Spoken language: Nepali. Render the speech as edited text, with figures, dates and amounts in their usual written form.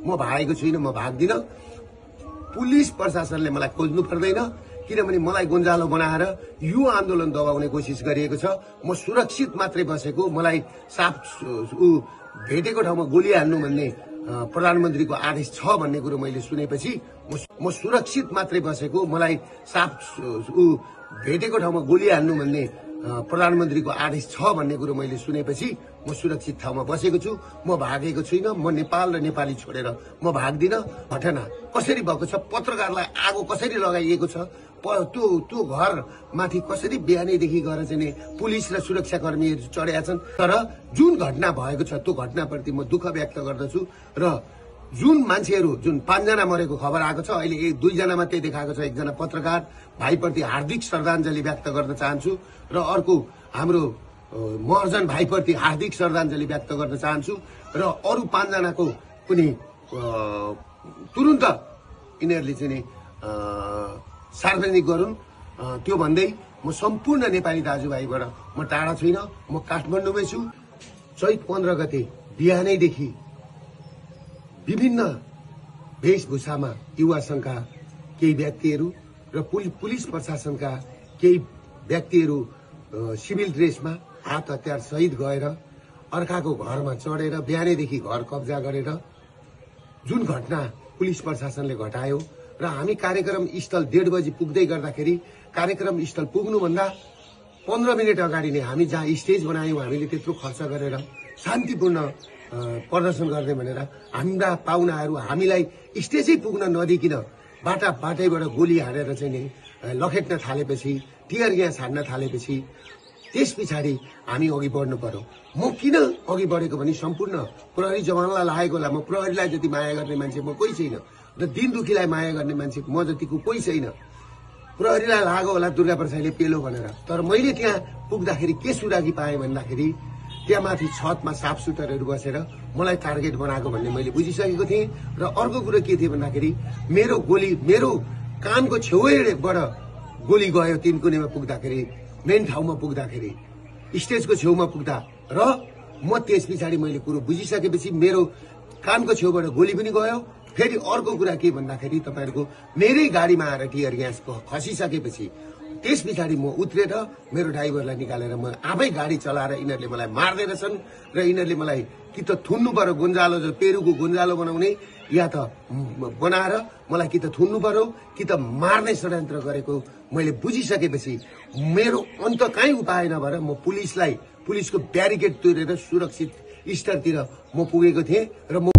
म भागेको छुइनँ, म भाग्दिनँ। पुलिस प्रशासनले मलाई खोज्नु पर्दैन, किनभने मलाई गोन्जालो बनाएर यो आन्दोलन दबाउने कोसिस गरिएको छ। म सुरक्षित मात्रै बसेको, मलाई साफ भेटेको ठाउँमा गोली हाल्नु भन्ने प्रधानमन्त्रीको आदेश छ भन्ने कुरो मैले सुनेपछि म सुरक्षित मात्रै बसेको, मलाई साफ भेटेको ठाउँमा गोली हाल्नु भन्ने प्रधानमन्त्रीको आदेश छ भन्ने कुरो मैले सुनेपछि म सुरक्षित ठाउँमा बसेको छु। म भागेको छुइनँ। म नेपाल र नेपाली छोडेर म भाग्दिनँ। घटना कसरी भएको छ, पत्रकारलाई आगो कसरी लगाइएको छ, त्यो घर माथि कसरी बिहानैदेखि गएर चाहिँ पुलिस र सुरक्षाकर्मीहरू चढेका छन्। तर जुन घटना भएको छ त्यो घटनाप्रति म दुःख व्यक्त गर्दछु र जुन मान्छेहरू, जुन 5 जना मरेको खबर आएको छ, अहिले 2 जना मात्रै देखाएको छ, 1 जना पत्रकार भाइप्रति हार्दिक श्रद्धाञ्जली व्यक्त गर्न चाहन्छु र अर्को हाम्रो महर्जन भाइप्रति हार्दिक श्रद्धाञ्जली व्यक्त गर्न चाहन्छु र अरू 5 जनाको पनि तुरुन्त यिनीहरूले चाहिँ सार्वजनिक गरून्। त्यो भन्दै म सम्पूर्ण नेपाली दाजुभाइबाट म टाढा छुइनँ, म काठमाडौँमै छु। चैत 15 गते बिहानैदेखि विभिन्न वेशभूषामा युवा संघका केही व्यक्तिहरू र पुलिस प्रशासनका केही व्यक्तिहरू सिभिल ड्रेसमा हात हतियार सहित गएर अर्काको घरमा चढेर बिहानैदेखि घर कब्जा गरेर जुन घटना पुलिस प्रशासनले घटायो र हामी कार्यक्रम स्थल 1:30 बजी पुग्दै गर्दाखेरि कार्यक्रम स्थल पुग्नुभन्दा 15 मिनट अगाडि नै हामी जहाँ स्टेज बनायौं, हामीले त्यत्रो खर्च गरेर शान्तिपूर्ण प्रदर्शन गर्ने भनेर हाम्रा पाहुनाहरू हामीलाई स्टेजै पुग्न नदिकिन बाटैबाट गोली हानेर चाहिँ नि लखेट्न थालेपछि, टियर ग्यास हान्न थालेपछि त्यस पछाडि हामी अघि बढ्नु पर्यो। म किन अघि बढेको भने सम्पूर्ण प्रहरी जवानलाई लागेको होला। म प्रहरीलाई जति माया गर्ने मान्छे म कोही छैन र दिन दुखीलाई माया गर्ने मान्छे म जतिको कोही छैन। प्रहरीलाई लागेको होला दुर्गा प्रसादले पेलो भनेर, तर मैले त्यहाँ पुग्दाखेरि के सुरागी पाएँ भन्दाखेरि त्यहाँ माथि छतमा साफ सुटरहरू बसेर मलाई टार्गेट बनाएको भन्ने मैले बुझिसकेको थिएँ। र अर्को कुरो के थियो भन्दाखेरि मेरो कानको छेउबाट गोली गयो। 3 कुनेमा पुग्दाखेरि, मेन ठाउँमा पुग्दाखेरि, स्टेजको छेउमा पुग्दा र म त्यस पछाडि मैले कुरो बुझिसकेपछि मेरो कानको छेउबाट गोली पनि गयो। फेरि अर्को कुरा के भन्दाखेरि तपाईहरुको मेरै गाडीमा आएर टियर ग्यास खसिसकेपछि त्यस पछाडि म उत्रेर मेरो ड्राइभरलाई निकालेर म आफै गाडी चलाएर यिनीहरूले मलाई मार्दै रहेछन् र यिनीहरूले मलाई कि त थुन्नु पर्यो, गोन्जालो पेरुको गोन्जालो बनाउने, या त बनाएर मलाई कि त थुन्नु पर्यो कि त मार्ने षड्यन्त्र गरेको मैले बुझिसकेपछि मेरो अन्त काहीँ उपाय नभएर म पुलिसको ब्यारिकेड तोडेर सुरक्षित स्तरतिर म पुगेको थिएँ र म